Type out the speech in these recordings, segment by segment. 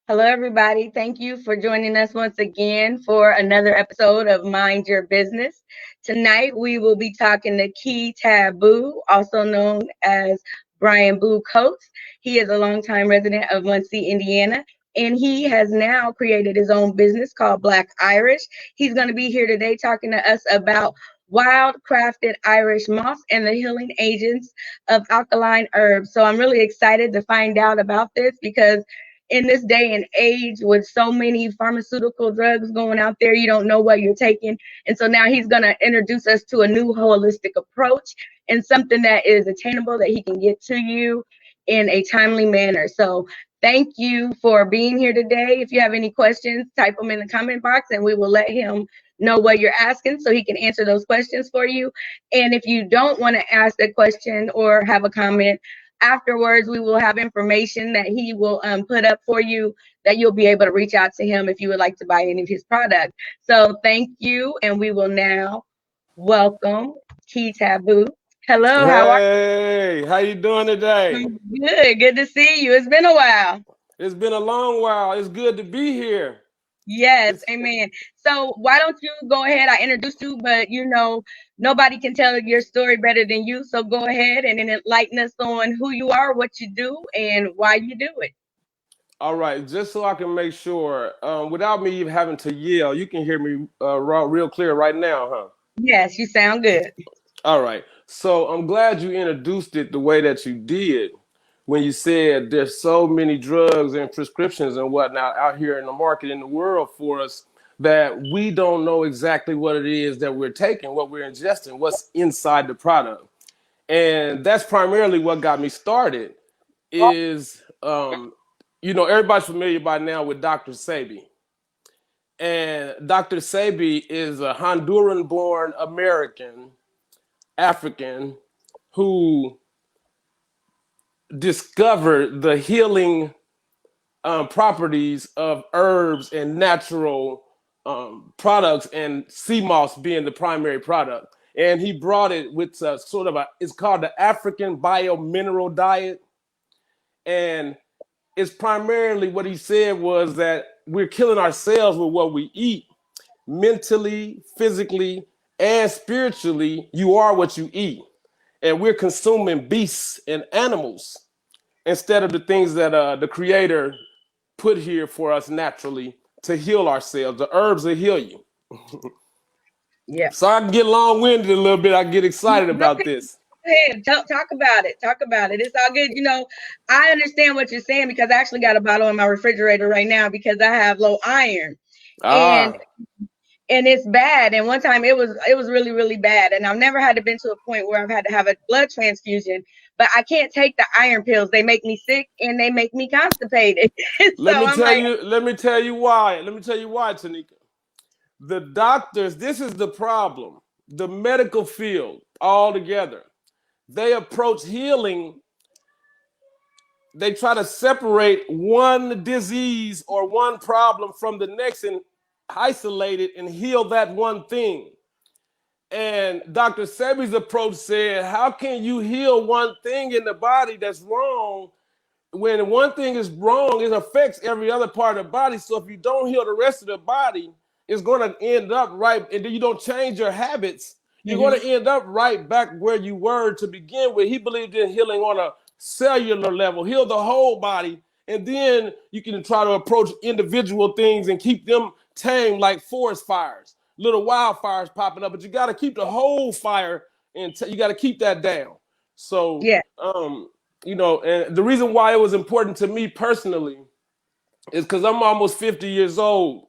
Hello, everybody. Thank you for joining us once again for another episode of Mind Your Business. Tonight, we will be talking to Key Tabu, also known as Brian Blue Coates. He is a longtime resident of Muncie, Indiana, and he has now created his own business called Black Irish. He's going to be here today talking to us about wild crafted Irish moss and the healing agents of alkaline herbs. So I'm really excited to find out about this because in this day and age with so many pharmaceutical drugs going out there, you don't know what you're taking. And so now he's going to introduce us to a new holistic approach and something that is attainable that he can get to you in a timely manner. So thank you for being here today. If you have any questions, type them in the comment box and we will let him know what you're asking so he can answer those questions for you. And if you don't want to ask a question or have a comment, afterwards we will have information that he will put up for you that you'll be able to reach out to him if you would like to buy any of his products. So thank you, and we will now welcome Key Tabu. Hello, how are Hey, how you doing today? you? Good to see you. It's been a while. It's been a long while. It's good to be here. Yes, It's amen. So why don't you go ahead? I introduced you, but nobody can tell your story better than you. So go ahead and enlighten us on who you are, what you do, and why you do it. all right. Just so I can make sure, without me even having to yell, you can hear me real clear right now, huh? Yes, you sound good. All right. So I'm glad you introduced it the way that you did when you said there's so many drugs and prescriptions and whatnot out here in the market in the world for us that we don't know exactly what it is that we're taking, what we're ingesting, what's inside the product. And that's primarily what got me started is everybody's familiar by now with Dr. Sebi. And Dr. Sebi is a Honduran born American African who discovered the healing properties of herbs and natural products, and sea moss being the primary product. And he brought it with it's called the African biomineral diet. And it's primarily what he said was that we're killing ourselves with what we eat mentally, physically, and spiritually. You are what you eat. And we're consuming beasts and animals instead of the things that the creator put here for us naturally to heal ourselves. The herbs will heal you. Yeah. So I can get long-winded a little bit. I get excited Go about this. ahead. Talk about it. Talk about it. It's all good. I understand what you're saying because I actually got a bottle in my refrigerator right now because I have low iron. And Ah, and it's bad. And one time it was really, really bad. And I've never had to been to a point where I've had to have a blood transfusion, but I can't take the iron pills. They make me sick and they make me constipated. So I'm like, let me tell you why. Let me tell you why, Tanika. The doctors, this is the problem. The medical field altogether, they approach healing, they try to separate one disease or one problem from the next and isolate it and heal that one thing. And Dr. Sebi's approach said, how can you heal one thing in the body that's wrong? When one thing is wrong, it affects every other part of the body. So if you don't heal the rest of the body, it's going to end up right. And then you don't change your habits, you're mhm, going to end up right back where you were to begin with. He believed in healing on a cellular level, heal the whole body. And then you can try to approach individual things and keep them tame, like forest fires, little wildfires popping up. But you got to keep the whole fire, and you got to keep that down. So, yeah. and the reason why it was important to me personally is because I'm almost 50 years old.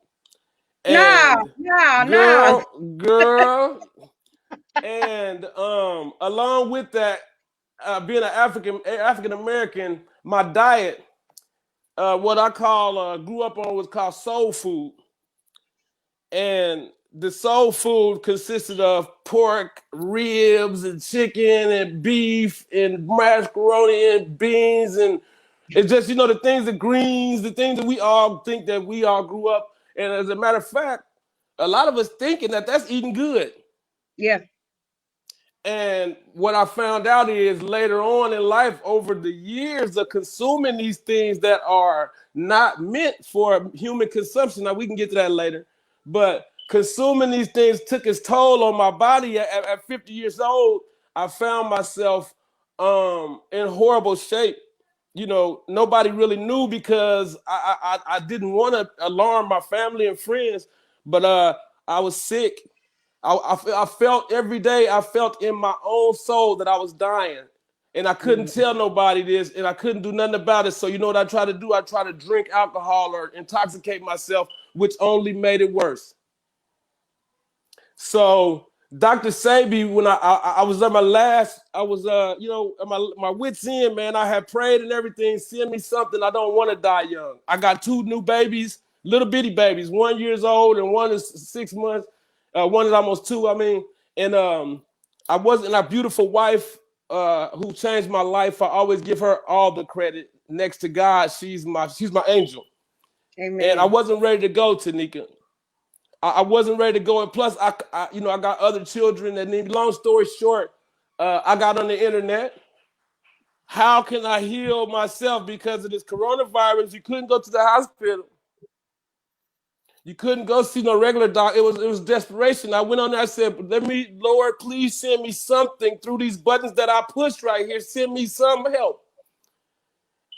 No, And no, no. girl, and along with that, being an African American, my diet, what I call grew up on, was called soul food. And the soul food consisted of pork, ribs, and chicken, and beef, and macaroni, and beans, and it's just, the things, the greens, the things that we all think that we all grew up. And as a matter of fact, a lot of us thinking that that's eating good. Yeah. And what I found out is later on in life, over the years of consuming these things that are not meant for human consumption. Now we can get to that later, but consuming these things took its toll on my body. At 50 years old, I found myself in horrible shape. You know, nobody really knew because I didn't want to alarm my family and friends, but I was sick. I felt every day, I felt in my own soul that I was dying. And I couldn't Mm. tell nobody this, and I couldn't do nothing about it. So you know what I try to do? I try to drink alcohol or intoxicate myself, which only made it worse. So Dr. Sabi, when I was at my last, I was you know, at my wits end, man. I had prayed and everything. Send me something. I don't want to die young. I got two new babies, little bitty babies, 1 year old and one is 6 months. One is almost two. I mean, and I wasn't a beautiful wife who changed my life. I always give her all the credit. Next to God, she's my angel. And I Amen. wasn't ready to go, Tanika. I wasn't ready to go, and plus, you know, I got other children that need. Long story short, I got on the internet. How can I heal myself because of this coronavirus? You couldn't go to the hospital. You couldn't go see no regular doc. It was desperation. I went on there. I said, "Let me, Lord, please send me something through these buttons that I pushed right here. Send me some help."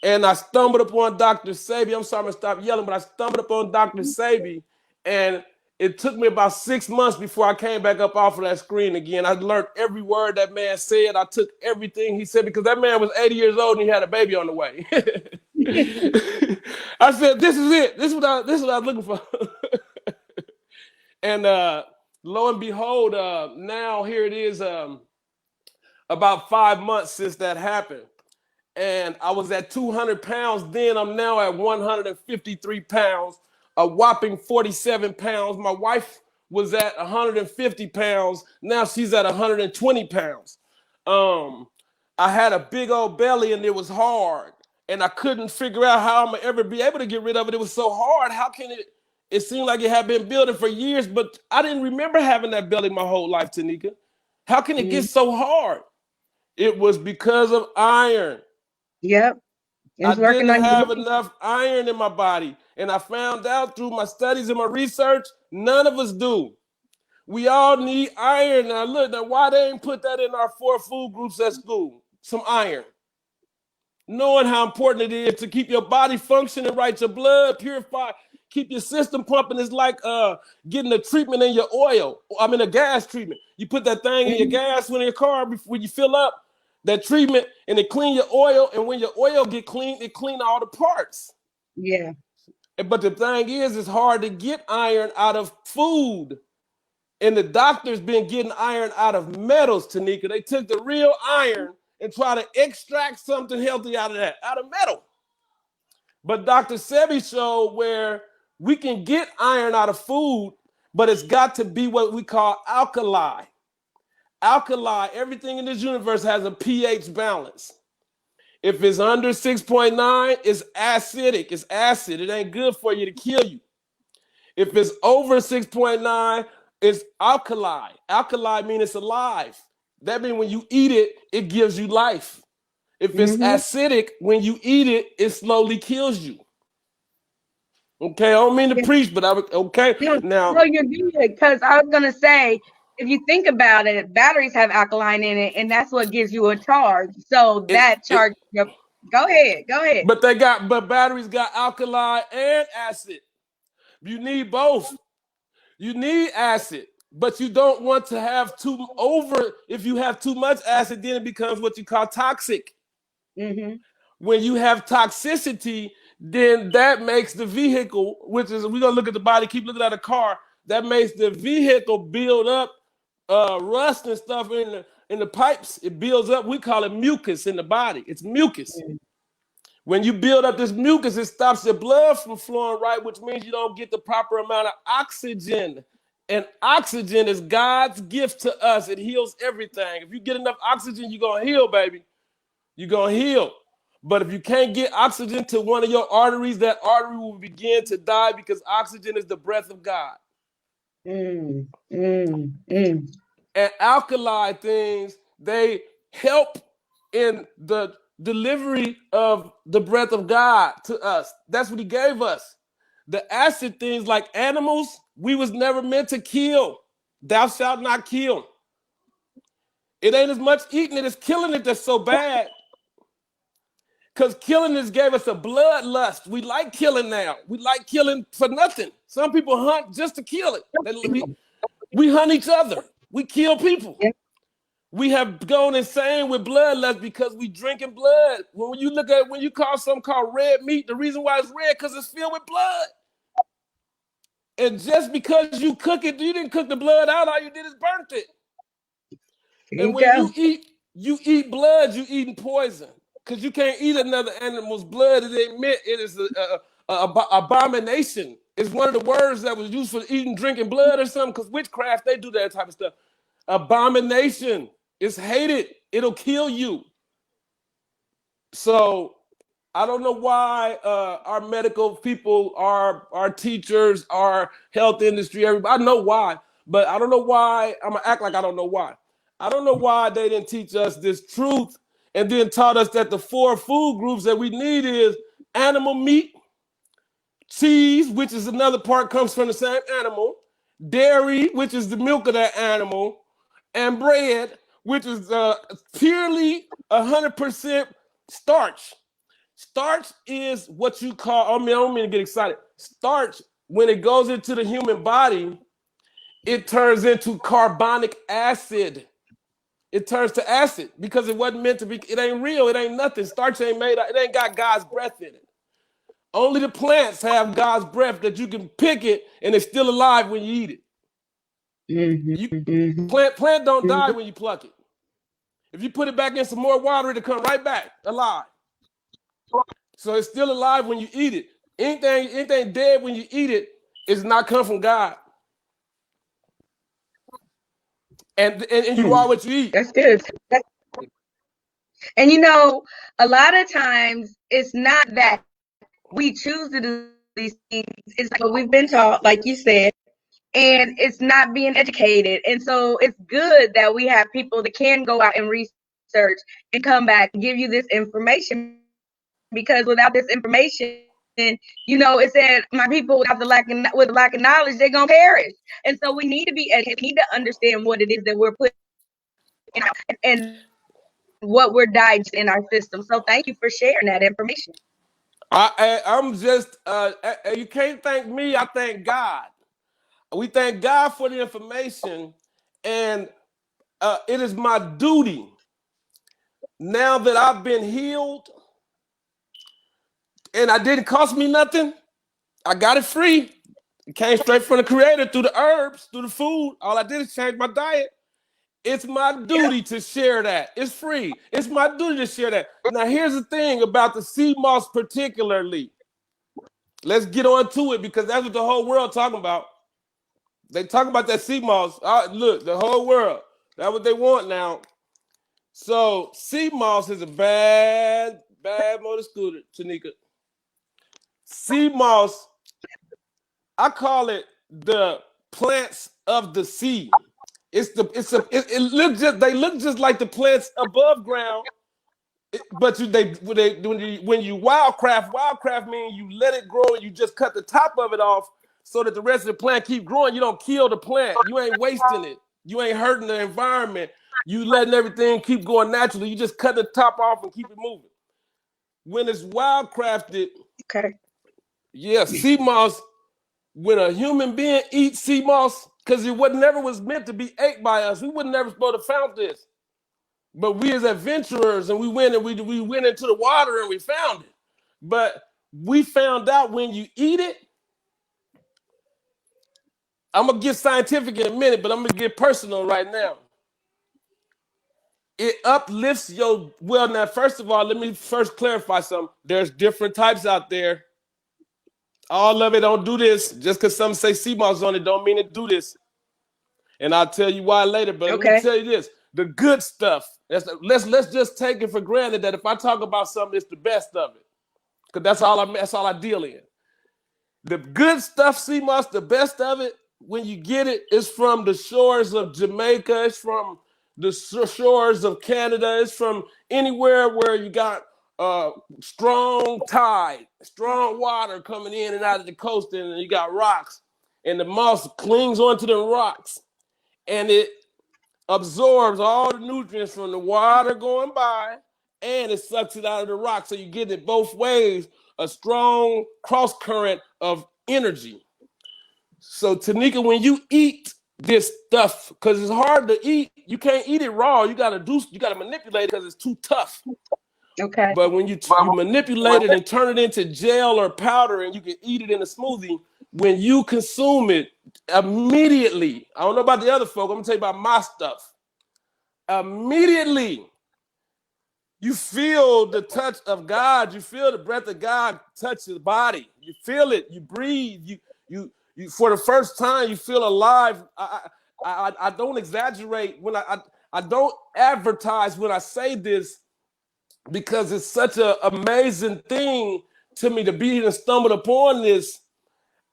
And I stumbled upon Dr. Sabi. I'm sorry, I'm gonna stop yelling, but I stumbled upon Dr. Sabi, and it took me about 6 months before I came back up off of that screen again. I learned every word that man said. I took everything he said because that man was 80 years old and he had a baby on the way. I said, "This is it. This is what I was looking for." And lo and behold, now here it is, about 5 months since that happened. And I was at 200 pounds then. I'm now at 153 pounds, a whopping 47 pounds. My wife was at 150 pounds. Now she's at 120 pounds. Um, I had a big old belly and it was hard. And I couldn't figure out how I'm gonna ever be able to get rid of it. It was so hard. How can it? It seemed like it had been building for years, but I didn't remember having that belly my whole life, Tanika. How can it get Mm. so hard? It was because of iron. Yep. I It's working didn't on have you. enough iron in my body. And I found out through my studies and my research, none of us do. We all need iron. Now, look, now why they ain't put that in our 4 food groups at school? Some iron. Knowing how important it is to keep your body functioning right, your blood purified, keep your system pumping. It's like getting a treatment in your oil. I mean, a gas treatment. You put that thing in your Mhm. gas when in your car before you fill up that treatment, and it clean your oil. And when your oil get clean, it clean all the parts. Yeah. But the thing is, it's hard to get iron out of food. And the doctors been getting iron out of metals, Tanika. They took the real iron and try to extract something healthy out of that, out of metal. But Dr. Sebi showed where we can get iron out of food, but it's got to be what we call alkali. Alkali, everything in this universe has a pH balance. If it's under 6.9, it's acidic. It's acid. It ain't good for you to kill you. If it's over 6.9, it's alkali. Alkali means it's alive. That means when you eat it, it gives you life. If it's Mm-hmm. acidic, when you eat it, it slowly kills you. Okay, I don't mean to Yeah. preach, but okay. No, Now, no, you're good. Because I was gonna say, if you think about it, batteries have alkaline in it, and that's what gives you a charge. So it that it charge. Go ahead. Go ahead. but batteries got alkali and acid. You need both. You need acid, but you don't want to have too over. If you have too much acid, then it becomes what you call toxic. Mm-hmm. When you have toxicity, then that makes the vehicle, which is we're gonna look at the body, keep looking at a car, that makes the vehicle build up rust and stuff in the pipes. It builds up. We call it mucus in the body. It's mucus. When you build up this mucus, it stops your blood from flowing right, which means you don't get the proper amount of oxygen. And oxygen is God's gift to us. It heals everything. If you get enough oxygen, you're going to heal, baby. You're going to heal. But if you can't get oxygen to one of your arteries, that artery will begin to die because oxygen is the breath of God. Mm, mm, mm. and alkali things, they help in the delivery of the breath of God to us. That's what he gave us. The acid things like animals, we was never meant to kill. Thou shalt not kill. It ain't as much eating it as killing it that's so bad. Because killing this gave us a bloodlust. We like killing now. We like killing for nothing. Some people hunt just to kill it. We hunt each other. We kill people. We have gone insane with bloodlust because we drinking blood. When you call something called red meat, the reason why it's red because it's filled with blood. And just because you cook it, you didn't cook the blood out. All you did is burnt it. And when you eat blood, you eating poison. Because you can't eat another animal's blood. It is a abomination. It's one of the words that was used for eating, drinking blood or something. Because witchcraft, they do that type of stuff. Abomination. It's hated. It'll kill you. So I don't know why our medical people, our teachers, our health industry, everybody, I know why, but I don't know why. I'm gonna act like I don't know why. I don't know why they didn't teach us this truth and then taught us that the 4 food groups that we need is animal meat, cheese, which is another part comes from the same animal, dairy, which is the milk of that animal, and bread, which is purely 100% starch. Starch is what you call, I don't mean to get excited. Starch, when it goes into the human body, it turns into carbonic acid. It turns to acid because it wasn't meant to be. It ain't real. It ain't nothing. Starch ain't made. It ain't got God's breath in it. Only the plants have God's breath that you can pick it and it's still alive when you eat it. Plant don't die when you pluck it. If you put it back in some more water, it'll come right back alive. So it's still alive when you eat it. Anything dead when you eat it is not come from God. And you are what you eat. That's good. And a lot of times it's not that we choose to do these things. It's like what we've been taught, like you said, and it's not being educated. And so it's good that we have people that can go out and research and come back and give you this information, because without this information, it said my people with lack of knowledge, they're gonna perish. And so we need to be educated. We need to understand what it is that we're putting out and what we're digesting in our system. So thank you for sharing that information. I'm just you can't thank me, I thank God. We thank God for the information, and it is my duty now that I've been healed and it didn't cost me nothing. I got it free. It came straight from the creator through the herbs, through the food. All I did is change my diet. It's my duty to share that. It's free. It's my duty to share that. Now, here's the thing about the sea moss particularly. Let's get on to it because that's what the whole world talking about. They talk about that sea moss. Look, the whole world. That's what they want now. So sea moss is a bad motor scooter, Tanika. Sea moss, I call it the plants of the sea. They look just like the plants above ground, but when you wildcraft means you let it grow and you just cut the top of it off so that the rest of the plant keep growing. You don't kill the plant. You ain't wasting it. You ain't hurting the environment. You letting everything keep going naturally. You just cut the top off and keep it moving. When it's wildcrafted, sea moss. When a human being eats sea moss, because it never was meant to be ate by us, we would never supposed to found this. But we as adventurers, and we went into the water and we found it. But we found out when you eat it, I'm gonna get scientific in a minute, but I'm gonna get personal right now. It uplifts now, first of all, let me first clarify something. There's different types out there. All of it don't do this. Just because some say sea moss on it don't mean it do this. And I'll tell you why later, but let me tell you this. The good stuff, let's just take it for granted that if I talk about something, it's the best of it. Because that's all I deal in. The good stuff, sea moss, the best of it, when you get it, it's from the shores of Jamaica, it's from the shores of Canada, it's from anywhere where you got strong tide, strong water coming in and out of the coast, and you got rocks, and the moss clings onto the rocks, and it absorbs all the nutrients from the water going by, and it sucks it out of the rock. So you get it both ways, a strong cross current of energy. So Tanika, when you eat this stuff, because it's hard to eat, you can't eat it raw. You gotta manipulate it because it's too tough. Okay. But when you manipulate it and turn it into gel or powder, and you can eat it in a smoothie, when you consume it immediately, I don't know about the other folk, I'm gonna tell you about my stuff. Immediately, you feel the touch of God. You feel the breath of God touch your body. You feel it. You breathe. You for the first time, you feel alive. I don't exaggerate when I don't advertise when I say this, because it's such an amazing thing to me to be and stumbled upon this.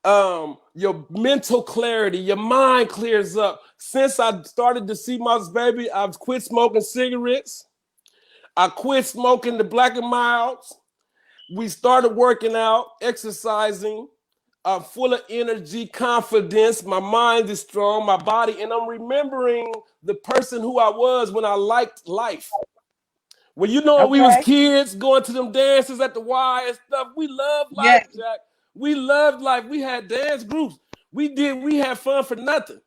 Your mental clarity, your mind clears up. Since I started to see my baby, I've quit smoking cigarettes. I quit smoking the Black and Milds. We started working out, exercising. I'm full of energy, confidence. My mind is strong, my body, and I'm remembering the person who I was when I liked life. When we was kids going to them dances at the Y and stuff, we loved life, Jack. We loved life. We had dance groups. We had fun for nothing.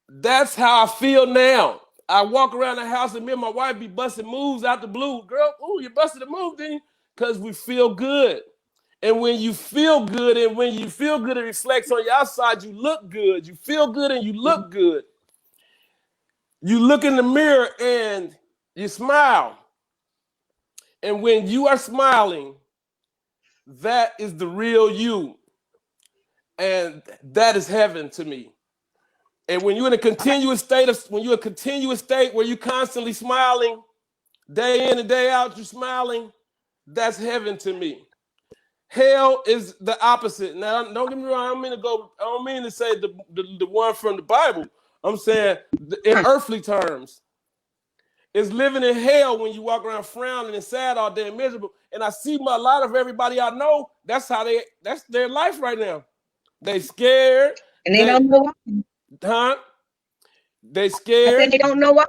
That's how I feel now. I walk around the house and me and my wife be busting moves out the blue. Girl, ooh, you busted a move, didn't you? Because we feel good. And when you feel good, it reflects on your outside. You look good. You feel good and you look good. You look in the mirror and you smile. And when you are smiling, that is the real you. And that is heaven to me. And when you're in a continuous state where you're constantly smiling, day in and day out, you're smiling, that's heaven to me. Hell is the opposite. Now, don't get me wrong, I don't mean to say the one from the Bible. I'm saying in earthly terms. It's living in hell when you walk around frowning and sad all day and miserable. And I see a lot of everybody I know, that's their life right now. They scared. And they don't know why. Huh? They scared. I said they don't know why.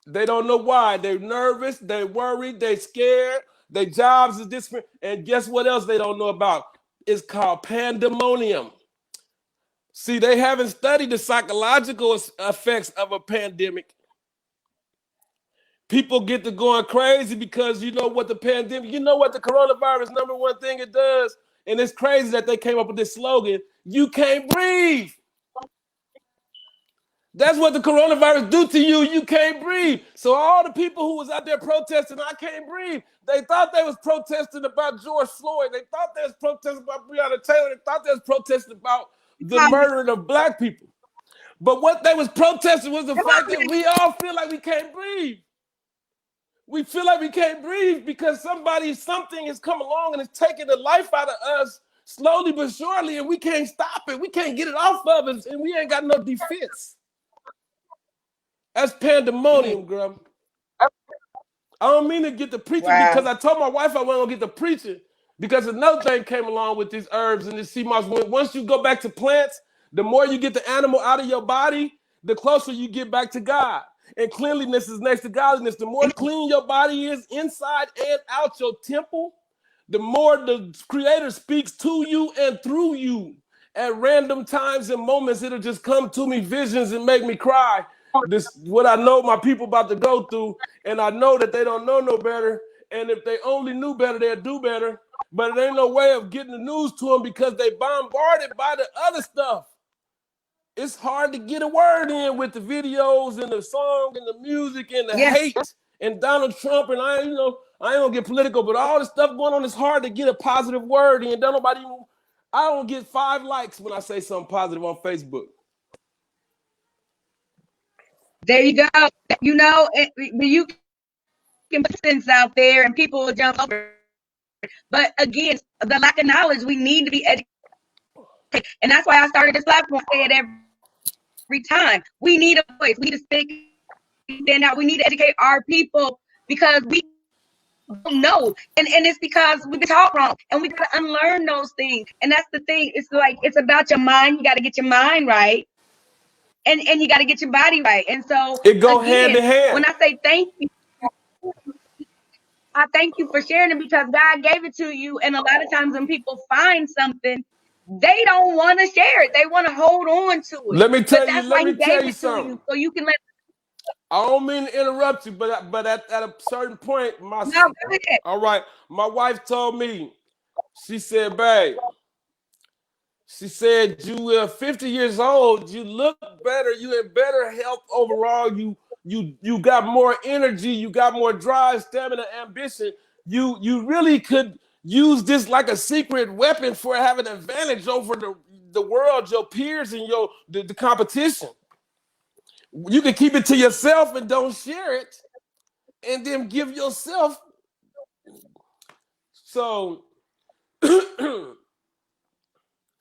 They don't know why. They're nervous. They're worried. They're scared. Their jobs is different. And guess what else they don't know about? It's called pandemonium. See, they haven't studied the psychological effects of a pandemic. People get to going crazy because you know what the coronavirus number one thing it does? And it's crazy that they came up with this slogan, you can't breathe. That's what the coronavirus do to you. You can't breathe. So all the people who was out there protesting, I can't breathe, they thought they was protesting about George Floyd. They thought they was protesting about Breonna Taylor. They thought they was protesting about the murdering of black people. But what they was protesting was the fact that we all feel like we can't breathe. We feel like we can't breathe because something has come along and it's taking the life out of us slowly but surely, and we can't stop it. We can't get it off of us, and we ain't got no defense. That's pandemonium, girl. I don't mean to get the preaching because I told my wife I wasn't gonna get the preaching because another thing came along with these herbs and this sea moss. Once you go back to plants, the more you get the animal out of your body, the closer you get back to God. And cleanliness is next to godliness. The more clean your body is inside and out your temple, the more the Creator speaks to you and through you. At random times and moments, it'll just come to me, visions, and make me cry. This what I know my people about to go through, and I know that they don't know no better. And if they only knew better, they'd do better. But it ain't no way of getting the news to them because they bombarded by the other stuff. It's hard to get a word in with the videos and the song and the music and the hate and Donald Trump. And I ain't gonna get political, but all the stuff going on, it's hard to get a positive word in. I don't get 5 likes when I say something positive on Facebook. There you go. You can put sense out there and people will jump over. But again, the lack of knowledge, we need to be educated. And that's why I started this platform. I say it every time. We need a voice. We need to speak and stand out. We need to educate our people because we don't know. And it's because we've been taught wrong. And we gotta unlearn those things. And that's the thing. It's like it's about your mind. You gotta get your mind right. And you gotta get your body right. And so It go hand in again, when hand. I say thank you, I thank you for sharing it because God gave it to you. And a lot of times when people find something, they don't want to share it. They want to hold on to it. Let me But tell you. that's Let why me He gave tell you it to something. you, so you can let. I don't mean to interrupt you, but at a certain point, No, go ahead. all right, my wife told me. She said, "Babe," she said, "You are 50 years old. You look better. You in better health overall. You got more energy. You got more drive, stamina, ambition. You really could use this like a secret weapon for having an advantage over the world, your peers, and the competition. You can keep it to yourself and don't share it, and then give yourself so."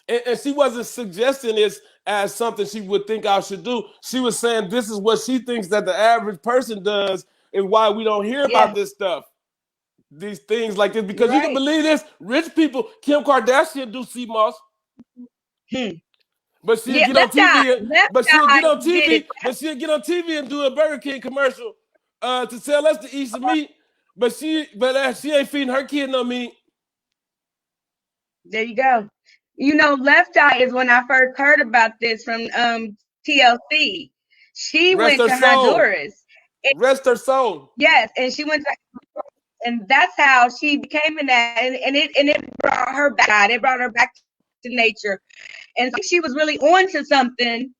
And she wasn't suggesting this as something she would think I should do. She was saying this is what she thinks that the average person does, and why we don't hear about Yeah, this stuff, these things like this. you're Because you can right. believe this, rich people, Kim Kardashian do CMOS, Hmm. but she'll Yeah, get on TV, left eye did it. but she'll get on TV and do a Burger King commercial to tell us to eat some meat. But she ain't feeding her kid no meat. There you go. Left eye is when I first heard about this from TLC. She Rest went her to soul. Honduras. And, Rest her soul. yes, and she went to, and that's how she became in that, and it brought her back. It brought her back to nature, and so she was really on to something.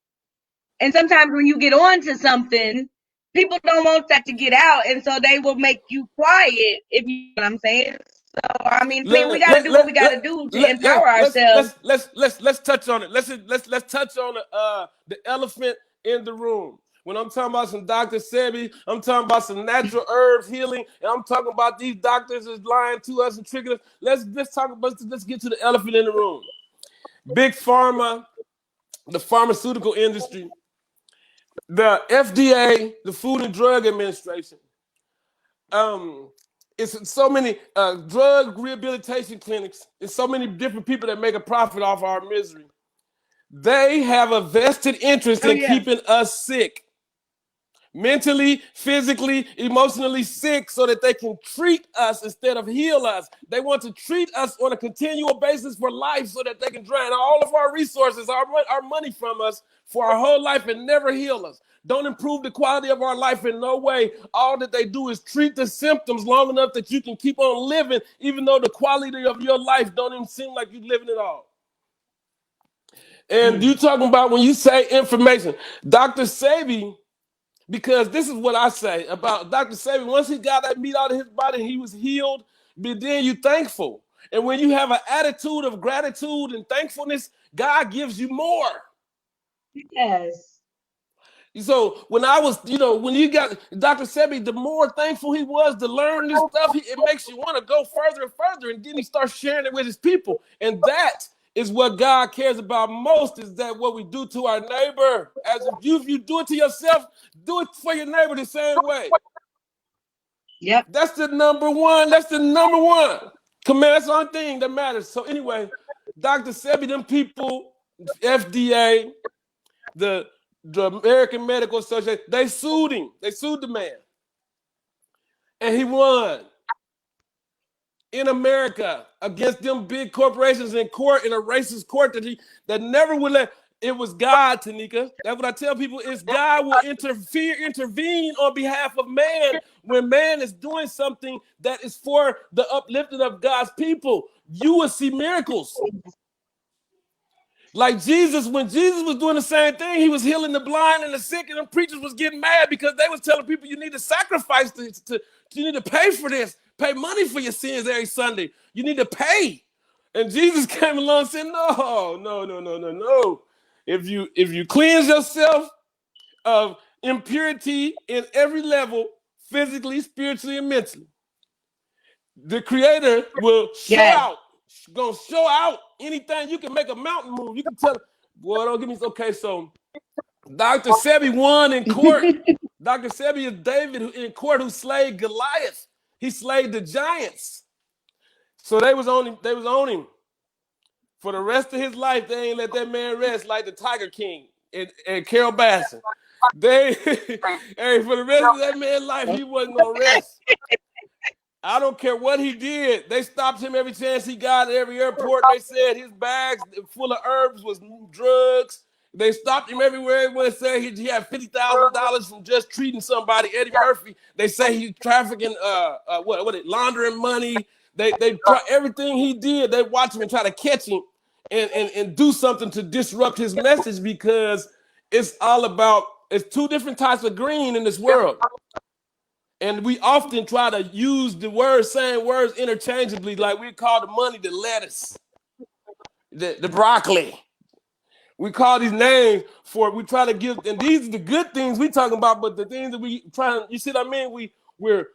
And sometimes when you get on to something, people don't want that to get out, and so they will make you quiet. If you know what I'm saying. So I mean, we let, got to let, do what we let, got to let, do to let, yeah, empower ourselves. let's touch on it. Let's touch on the elephant in the room. When I'm talking about some Dr. Sebi, I'm talking about some natural herbs healing, and I'm talking about these doctors is lying to us and tricking us. Let's get to the elephant in the room. Big pharma, the pharmaceutical industry, the FDA, the Food and Drug Administration. Um, it's so many drug rehabilitation clinics. It's so many different people that make a profit off our misery. They have a vested interest Oh in yeah. keeping us sick, mentally, physically, emotionally sick, so that they can treat us instead of heal us. They want to treat us on a continual basis for life so that they can drain all of our resources, our money from us for our whole life and never heal us. Don't improve the quality of our life in no way. All that they do is treat the symptoms long enough that you can keep on living, even though the quality of your life don't even seem like you're living at all. And you talking about when you say information, Dr. Sebi, because this is what I say about Dr. Sabi. Once he got that meat out of his body, he was healed. But then you thankful. And when you have an attitude of gratitude and thankfulness, God gives you more. Yes. So when I was, when you got Dr. Sebi, the more thankful he was to learn this stuff, it makes you want to go further and further. And then he starts sharing it with his people. And that is what God cares about most, is that what we do to our neighbor. As if you do it to yourself, do it for your neighbor the same way. Yep. That's the number one. That's the number one command. That's the only thing that matters. So anyway, Dr. Sebi, them people, FDA, the American Medical Association, they sued him. They sued the man. And he won in America against them big corporations in court, in a racist court that never would let. It was God, Tanika. That's what I tell people, is God will intervene on behalf of man when man is doing something that is for the uplifting of God's people. You will see miracles. Like Jesus, when Jesus was doing the same thing, he was healing the blind and the sick, and the preachers was getting mad because they was telling people you need to sacrifice you need to pay for this, pay money for your sins every Sunday. You need to pay. And Jesus came along and said, no, no, no, no, no, no. If you cleanse yourself of impurity in every level, physically, spiritually, and mentally, the Creator will show Yes. out. Gonna show out anything. You can make a mountain move. You can tell, boy, don't give me. Okay, so Dr. Sebi won in court. Dr. Sebi is David in court who slayed Goliath. He slayed the giants. So they was on him. They was on him for the rest of his life. They ain't let that man rest like the Tiger King and Carol Baskin. They, hey, for the rest of that man's life, he wasn't gonna rest. I don't care what he did. They stopped him every chance he got at every airport. They said his bags full of herbs was drugs. They stopped him everywhere. Everyone said he had $50,000 from just treating somebody. Eddie Murphy. They say he's trafficking, laundering money. They try everything he did. They watch him and try to catch him and do something to disrupt his message, because it's all about, it's two different types of green in this world. And we often try to use the same words interchangeably, like we call the money the lettuce, the broccoli. We call these names for, we try to give, and these are the good things we talking about, but the things that we trying, you see what I mean? We're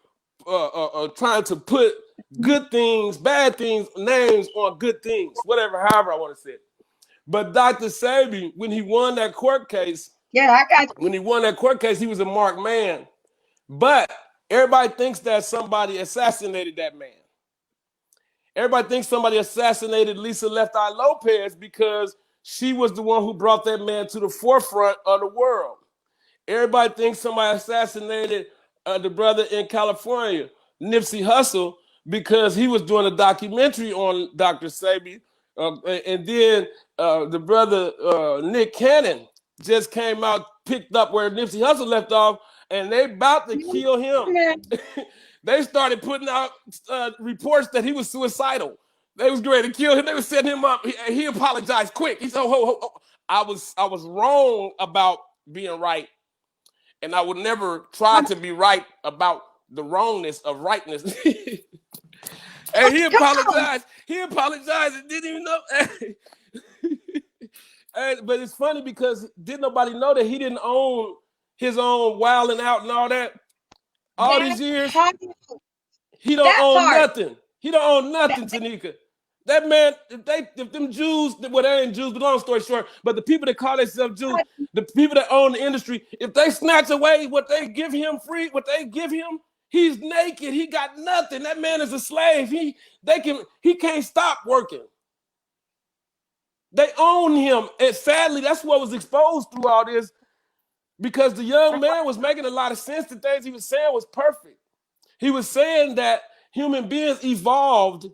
trying to put good things, bad things, names on good things, however I want to say it. But Dr. Sebi, when he won that court case, he was a marked man. But everybody thinks that somebody assassinated that man. Everybody thinks somebody assassinated Lisa Left Eye Lopez because she was the one who brought that man to the forefront of the world. Everybody thinks somebody assassinated the brother in California, Nipsey Hussle, because he was doing a documentary on Dr. Sebi. And then the brother Nick Cannon just came out, picked up where Nipsey Hussle left off, and they about to kill him. They started putting out reports that he was suicidal. They was ready to kill him. They were setting him up. He apologized quick. He said, I was wrong about being right, and I would never try to be right about the wrongness of rightness." And he apologized. He apologized and didn't even know. But it's funny because didn't nobody know that he didn't own his own Wild 'N Out and all that? All these years, he don't own nothing. He don't own nothing, Tanika. That man, if them Jews, well, they ain't Jews, but long story short, but the people that call themselves Jews, the people that own the industry, if they snatch away what they give him free, what they give him, he's naked. He got nothing. That man is a slave. He can't stop working. They own him. And sadly, that's what was exposed through all this, because the young man was making a lot of sense. The things he was saying was perfect. He was saying that human beings evolved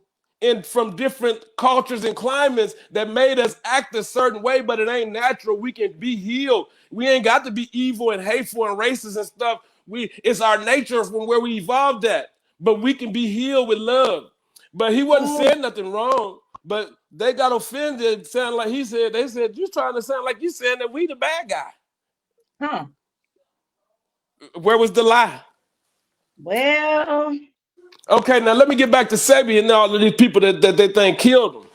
from different cultures and climates that made us act a certain way, but it ain't natural. We can be healed. We ain't got to be evil and hateful and racist and stuff. It's our nature from where we evolved at, but we can be healed with love. But he wasn't saying nothing wrong, but they got offended, sounding like they said, "You trying to sound like you saying that we the bad guy." Huh. Where was the lie? Well, okay, now let me get back to Sebi and all of these people that they think killed him.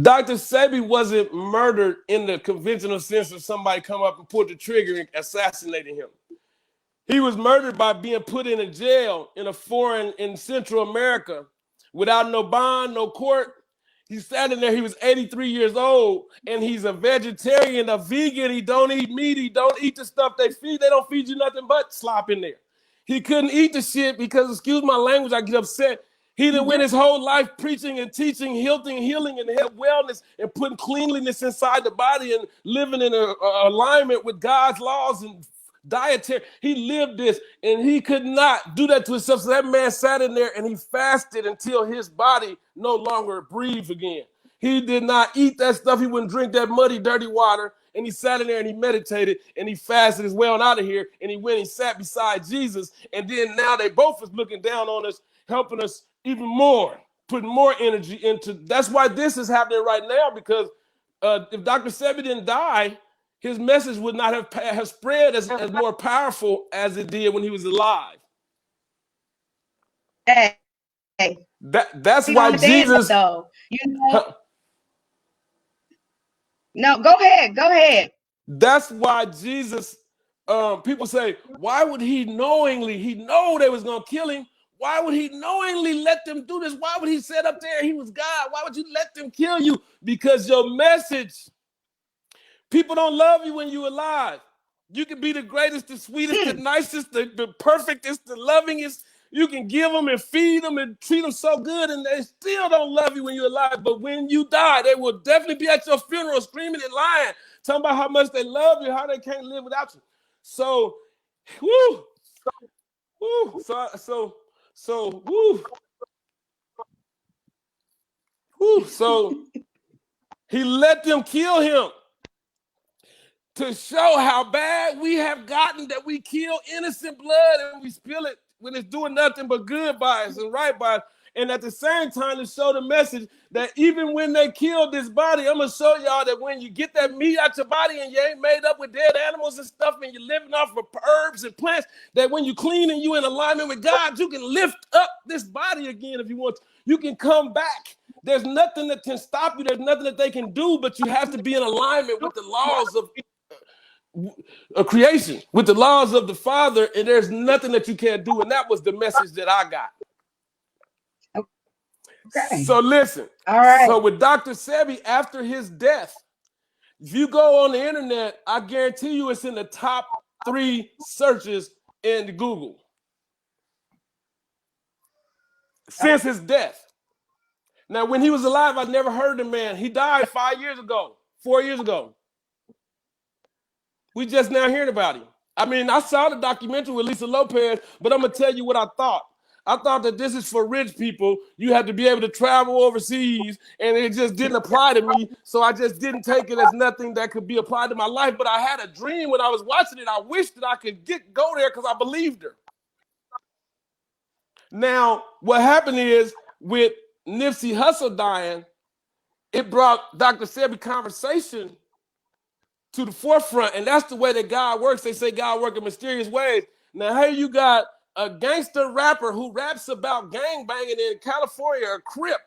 Dr. Sebi wasn't murdered in the conventional sense of somebody come up and pulled the trigger and assassinated him. He was murdered by being put in a jail in Central America without no bond, no court. He sat in there. He was 83 years old, and he's a vegetarian, a vegan. He don't eat meat. He don't eat the stuff they feed. They don't feed you nothing but slop in there. He couldn't eat the shit because, excuse my language, I get upset. He done went his whole life preaching and teaching, healing and health wellness, and putting cleanliness inside the body and living in alignment with God's laws and dietary. He lived this, and he could not do that to himself. So that man sat in there and he fasted until his body no longer breathed again. He did not eat that stuff. He wouldn't drink that muddy, dirty water. And he sat in there and he meditated and he fasted his way on out of here. And he went and sat beside Jesus. And then now they both is looking down on us, helping us even more, putting more energy into. That's why this is happening right now, because if Dr. Sebi didn't die, his message would not have spread as more powerful as it did when he was alive. Hey, that's why Jesus. Though, no, go ahead. That's why Jesus. People say, why would he knowingly? He know they was gonna kill him. Why would he knowingly let them do this? Why would he sit up there? He was God. Why would you let them kill you? Because your message. People don't love you when you're alive. You can be the greatest, the sweetest, the nicest, the perfectest, the lovingest. You can give them and feed them and treat them so good, and they still don't love you when you're alive. But when you die, they will definitely be at your funeral screaming and lying, talking about how much they love you, how they can't live without you. So, woo, woo, so, woo, woo. So he let them kill him to show how bad we have gotten, that we kill innocent blood and we spill it when it's doing nothing but good by us and right by us. And at the same time, to show the message that even when they kill this body, I'm going to show y'all that when you get that meat out your body and you ain't made up with dead animals and stuff and you're living off of herbs and plants, that when you clean and you in alignment with God, you can lift up this body again if you want to. You can come back. There's nothing that can stop you. There's nothing that they can do, but you have to be in alignment with the laws of creation, with the laws of the Father, and there's nothing that you can't do. And that was the message that I got. Okay. So listen. All right. So with Dr. Sebi, after his death, if you go on the internet, I guarantee you it's in the top 3 searches in Google since his death. Now, when he was alive, I never heard the man. He died 5 years ago, 4 years ago. We just now hearing about him. I mean, I saw the documentary with Lisa Lopez, but I'm going to tell you what I thought. I thought that this is for rich people. You have to be able to travel overseas, and it just didn't apply to me, so I just didn't take it as nothing that could be applied to my life. But I had a dream when I was watching it. I wished that I could go there because I believed her. Now, what happened is with Nipsey Hussle dying, it brought Dr. Sebi conversation to the forefront, and that's the way that God works. They say God works in mysterious ways. Now, here you got a gangster rapper who raps about gang banging in California, a Crip,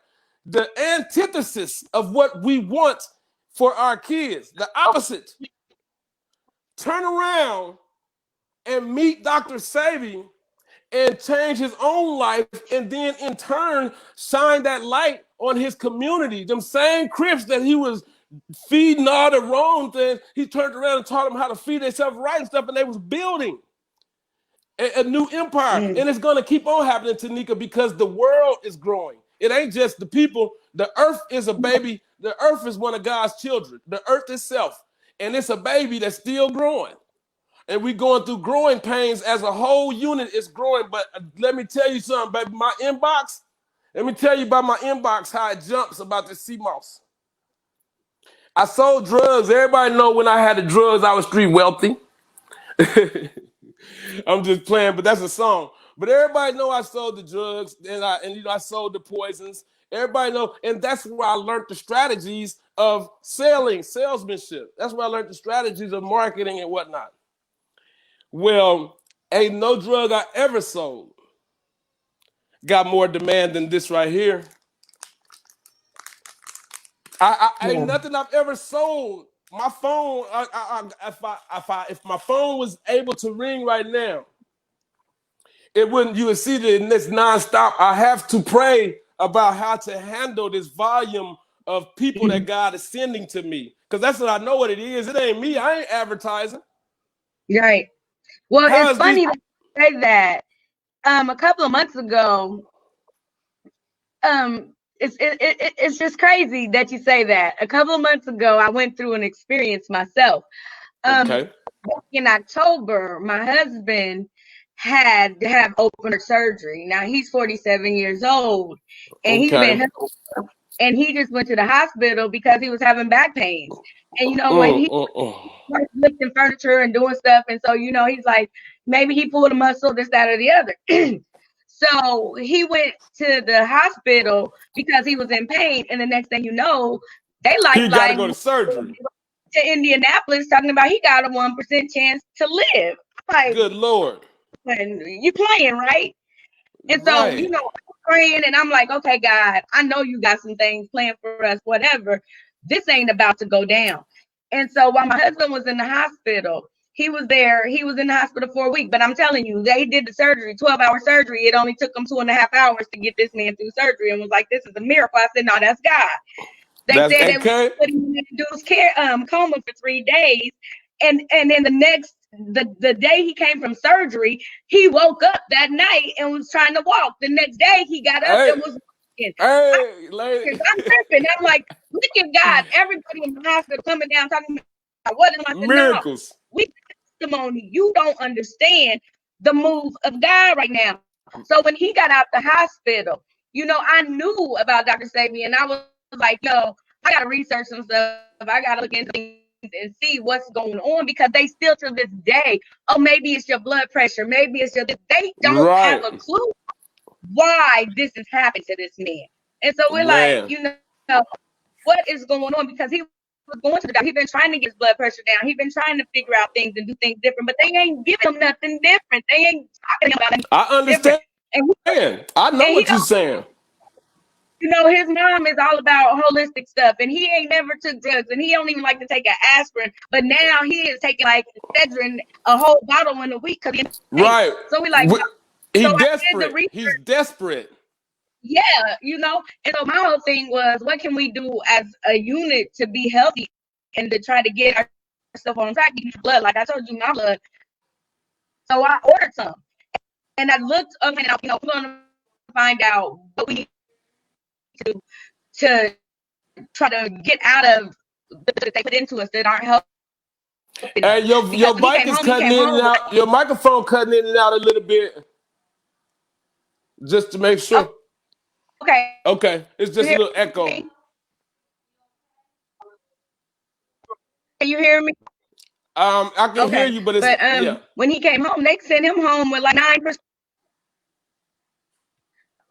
the antithesis of what we want for our kids, the opposite. Turn around and meet Dr. Sebi and change his own life, and then in turn shine that light on his community. Them same Crips that he was feeding all the wrong things, he turned around and taught them how to feed themselves right and stuff, and they was building a new empire. And it's going to keep on happening, Tanika, because the world is growing. It ain't just the people. The earth is a baby. The earth is one of God's children, the earth itself. And it's a baby that's still growing. And we're going through growing pains as a whole unit. Is growing. But let me tell you something, baby. My inbox, let me tell you about my inbox, how it jumps about the CMOS. I sold drugs. Everybody know when I had the drugs, I was street wealthy. I'm just playing, but that's a song. But everybody know I sold the drugs, and I sold the poisons. Everybody know, and that's where I learned the strategies of salesmanship. That's where I learned the strategies of marketing and whatnot. Well, ain't no drug I ever sold got more demand than this right here. Ain't nothing I've ever sold. My phone, if my phone was able to ring right now, it wouldn't. You would see that it's nonstop. I have to pray about how to handle this volume of people that God is sending to me, because that's what I know what it is. It ain't me. I ain't advertising. Right. Well, it's funny that you say that. A couple of months ago, it's just crazy that you say that. A couple of months ago, I went through an experience myself. Okay. In October, my husband had to have open heart surgery. Now he's 47 years old, and he's been, and he just went to the hospital because he was having back pains. And when he was lifting furniture and doing stuff, and so he's like, maybe he pulled a muscle, this, that, or the other. So he went to the hospital because he was in pain, and the next thing you know, they he got to go to surgery to Indianapolis, talking about he got a 1% chance to live. Like, good Lord, and you playing, right? And so I'm praying, and I'm like, okay, God, I know you got some things planned for us, whatever. This ain't about to go down. And so while my husband was in the hospital, he was there. He was in the hospital for a week. But I'm telling you, they did the surgery, 12-hour surgery. It only took them 2.5 hours to get this man through surgery, and was like, this is a miracle. I said, no, that's God. They said they were putting him in induced coma for 3 days. And then the day he came from surgery, he woke up that night and was trying to walk. The next day he got up Hey, and was walking. hey, lady. I'm tripping. I'm like, look at God. Everybody in the hospital coming down talking about what is I said, no, Miracles. we testimony. You don't understand the move of God right now. So when he got out the hospital, I knew about Dr. Sabi, and I was like, I gotta research some stuff. I gotta look into things and see what's going on, because they still to this day, oh, maybe it's your blood pressure, maybe it's they don't have Right. a clue why this has happened to this man. And so we're like, Man. what is going on? Because he was going to the doctor. He's been trying to get his blood pressure down. He's been trying to figure out things and do things different, but they ain't giving him nothing different. They ain't talking about anything I different. understand. I know what you're saying. His mom is all about holistic stuff, and he ain't never took drugs, and he don't even like to take an aspirin. But now he is taking like Excedrin, a whole bottle in a week, because Right. So we like, He's so I did the desperate. research. He's desperate. Yeah, and so my whole thing was, what can we do as a unit to be healthy and to try to get our stuff on track? Blood, like I told you, my blood. So I ordered some, and I looked up, and we're gonna find out what we need to do to try to get out of that they put into us that aren't helping. Hey, your mic is cutting in and out. Your microphone cutting in and out a little bit. Just to make sure. Okay. Okay. It's just a little echo. Can you hear me? I can hear you, but it's yeah. When he came home, they sent him home with like 9%.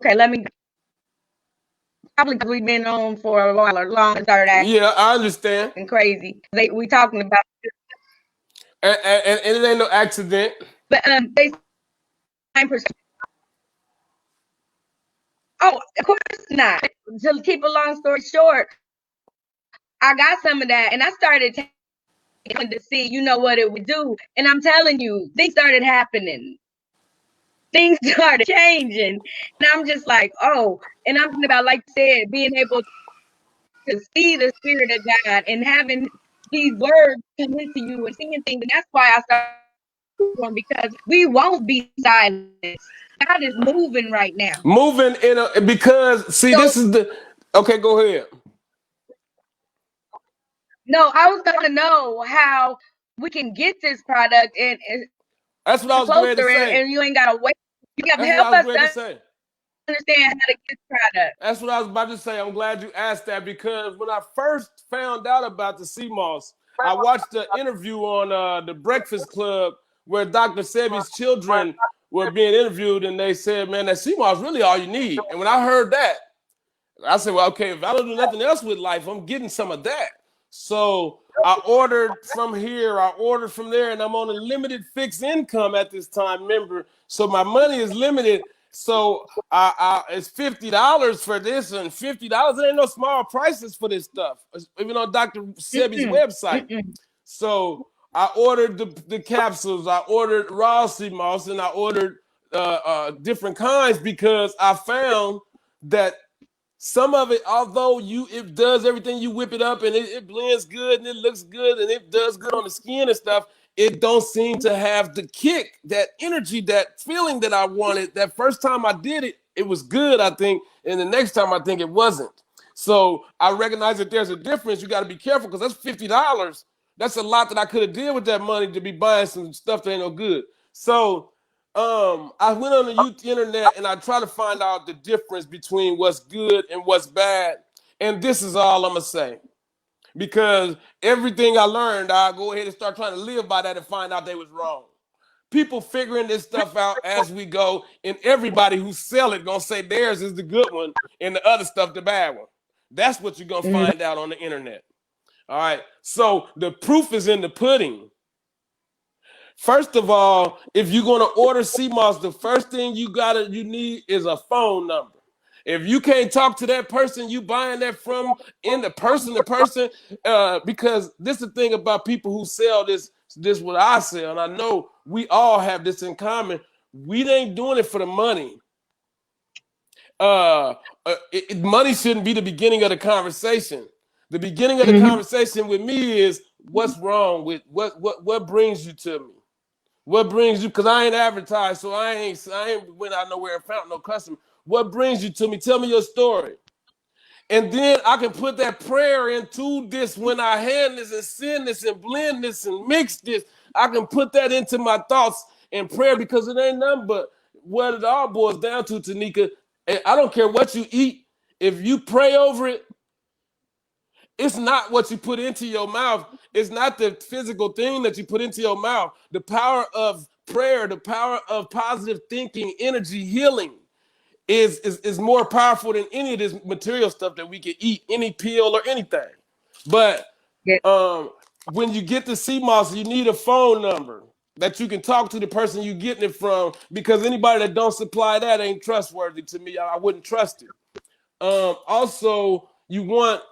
Okay, let me. Probably because we've been on for a while or long, started acting. Yeah, I understand. Crazy. We talking about. And it ain't no accident. But they 9%. Oh, of course not. To keep a long story short, I got some of that, and I started taking to see, what it would do. And I'm telling you, things started happening. Things started changing, and I'm just like, oh. And I'm thinking about, like you said, being able to see the Spirit of God and having these words come into you and seeing things. And that's why I started, because we won't be silent. God is moving right now. Moving because see, so, this is the okay. Go ahead. No, I was going to know how we can get this product, and that's what I was going to say. And you ain't got to wait. You got to help us understand how to get this product. That's what I was about to say. I'm glad you asked that, because when I first found out about the CMOS, I watched the interview on the Breakfast Club where Dr. Sebi's children were being interviewed, and they said, man, that CMOS is really all you need. And when I heard that, I said, well, okay, if I don't do nothing else with life, I'm getting some of that. So I ordered from here, I ordered from there, and I'm on a limited fixed income at this time, remember. So my money is limited. So it's $50 for this and $50. There ain't no small prices for this stuff, even on Dr. Sebi's website. So I ordered the capsules, I ordered raw sea moss, and I ordered different kinds, because I found that some of it, although it does everything, you whip it up and it blends good and it looks good and it does good on the skin and stuff, it don't seem to have the kick, that energy, that feeling that I wanted. That first time I did it, it was good, I think, and the next time I think it wasn't. So I recognize that there's a difference. You got to be careful, because that's $50. That's a lot that I could have did with that money to be buying some stuff that ain't no good. So I went on the internet and I try to find out the difference between what's good and what's bad. And this is all I'm going to say. Because everything I learned, I'll go ahead and start trying to live by that and find out they was wrong. People figuring this stuff out as we go, and everybody who sell it going to say theirs is the good one and the other stuff the bad one. That's what you're going to find out on the internet. All right. So the proof is in the pudding. First of all, if you're going to order CMOS, the first thing you need is a phone number. If you can't talk to that person you buying that from in the person to person, because this is the thing about people who sell this what I sell, and I know we all have this in common. We ain't doing it for the money. Money shouldn't be the beginning of the conversation. The beginning of the conversation with me is, what's wrong with what brings you to me? What brings you? Because I ain't advertised, so I ain't went out nowhere and found no customer. What brings you to me? Tell me your story. And then I can put that prayer into this when I hand this and send this and blend this and mix this. I can put that into my thoughts and prayer because it ain't nothing but what it all boils down to, Tanika. I don't care what you eat. If you pray over it, it's not what you put into your mouth. It's not the physical thing that you put into your mouth. The power of prayer, the power of positive thinking, energy, healing is more powerful than any of this material stuff that we can eat, any pill or anything. But Yeah. when you get the CMOS, you need a phone number that you can talk to the person you're getting it from, because anybody that don't supply that ain't trustworthy to me. I wouldn't trust it. Also, you want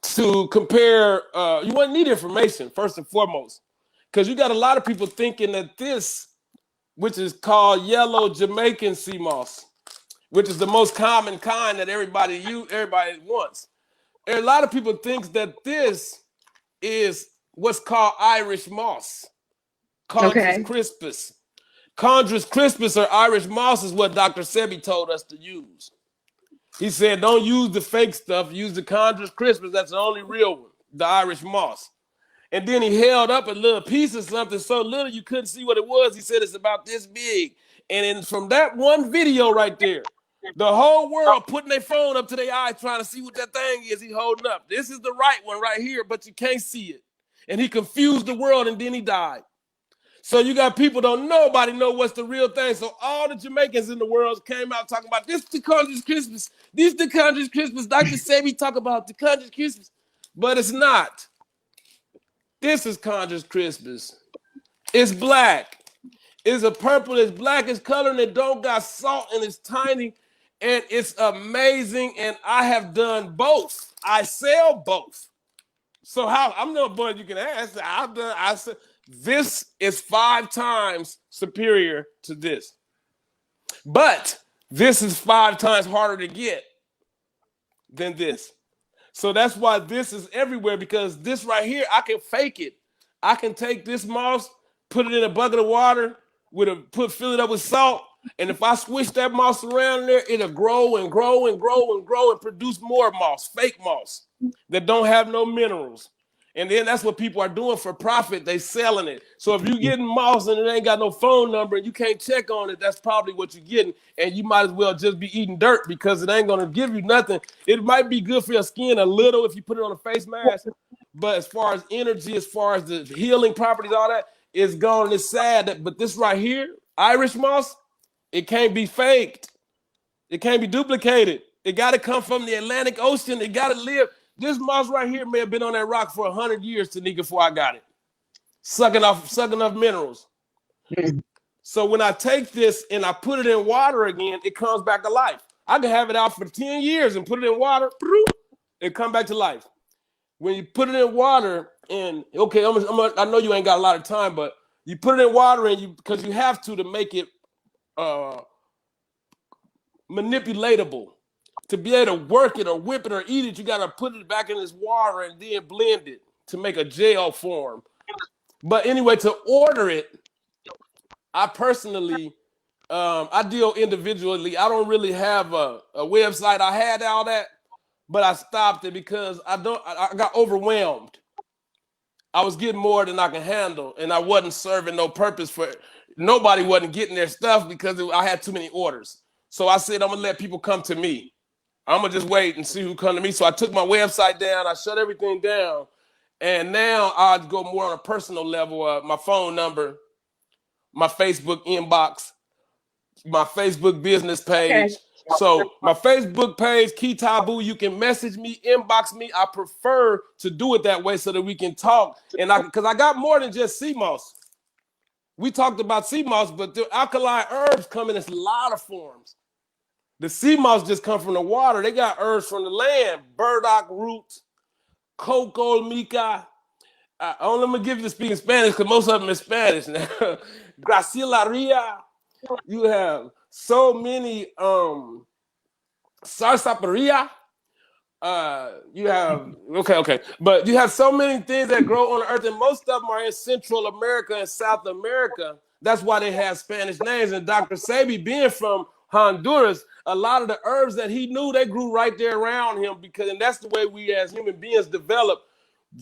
to compare, you want to need information first and foremost, because you got a lot of people thinking that this, which is called yellow Jamaican sea moss, which is the most common kind that everybody wants. And a lot of people think that this is what's called Irish moss, Chondrus Okay. crispus. Chondrus crispus or Irish moss is what Dr. Sebi told us to use. He said, don't use the fake stuff, use the Chondrus crispus. That's the only real one, the Irish moss. And then he held up a little piece of something so little you couldn't see what it was. He said it's about this big. And from that one video right there, the whole world putting their phone up to their eyes trying to see what that thing is he holding up. This is the right one right here, but you can't see it. And he confused the world and then he died. So you got people nobody know what's the real thing. So all the Jamaicans in the world came out talking about this the country's Christmas. This the country's Christmas. Dr. Sebi talk about the country's Christmas. But it's not. This is Chondrus crispus. It's black. It's a purple. It's black. It's color and it don't got salt and it's tiny and it's amazing. And I have done both. I sell both. So how? I'm no boy you can ask. I said this is 5 times superior to this, but this is 5 times harder to get than this. So that's why this is everywhere, because this right here, I can fake it. I can take this moss, put it in a bucket of water, fill it up with salt, and if I switch that moss around there, it'll grow and grow and grow and grow and produce more moss, fake moss that don't have no minerals. And then that's what people are doing for profit. They selling it. So if you're getting moss and it ain't got no phone number and you can't check on it, that's probably what you're getting. And you might as well just be eating dirt because it ain't going to give you nothing. It might be good for your skin a little if you put it on a face mask. But as far as energy, as far as the healing properties, all that, it's gone. It's sad. But this right here, Irish moss, it can't be faked. It can't be duplicated. It got to come from the Atlantic Ocean. It got to live. This moss right here may have been on that rock for 100 years, Tanika, before I got it. Sucking off minerals. Mm. So when I take this and I put it in water again, it comes back to life. I can have it out for 10 years and put it in water, it come back to life. When you put it in water and, okay, I know you ain't got a lot of time, but you put it in water and because you have to make it manipulatable. To be able to work it or whip it or eat it, you got to put it back in this water and then blend it to make a gel form. But anyway, to order it, I personally, I deal individually. I don't really have a website. I had all that, but I stopped it because I got overwhelmed. I was getting more than I can handle, and I wasn't serving no purpose for it. Nobody wasn't getting their stuff because I had too many orders. So I said, I'm going to let people come to me. I'm going to just wait and see who come to me. So I took my website down. I shut everything down. And now I go more on a personal level. My phone number, my Facebook inbox, my Facebook business page. Okay. So my Facebook page, Key Tabu, you can message me, inbox me. I prefer to do it that way so that we can talk. And because I got more than just sea moss. We talked about sea moss, but the alkaline herbs come in a lot of forms. The sea moss just come from the water. They got herbs from the land, burdock roots, coco mica. I'm gonna give you to speak in Spanish because most of them is Spanish now. Gracilaria. You have so many sarsaparilla, You have okay, but you have so many things that grow on the earth, and most of them are in Central America and South America. That's why they have Spanish names. And Dr. Sebi, being from Honduras, a lot of the herbs that he knew, they grew right there around him, because, and that's the way we as human beings develop.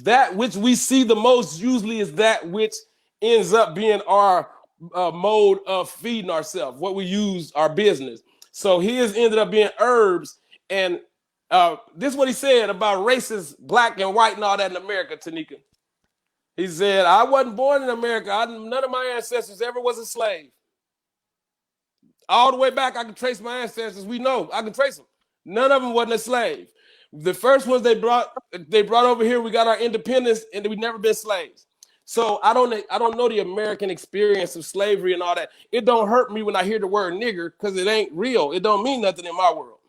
That which we see the most usually is that which ends up being our mode of feeding ourselves, what we use our business. So his ended up being herbs. And this is what he said about races, black and white and all that in America, Tanika. He said, I wasn't born in America. None of my ancestors ever was a slave. All the way back, I can trace my ancestors. We know, I can trace them. None of them wasn't a slave. The first ones they brought over here, we got our independence, and we never been slaves. So I don't know the American experience of slavery and all that. It don't hurt me when I hear the word nigger, because it ain't real. It don't mean nothing in my world.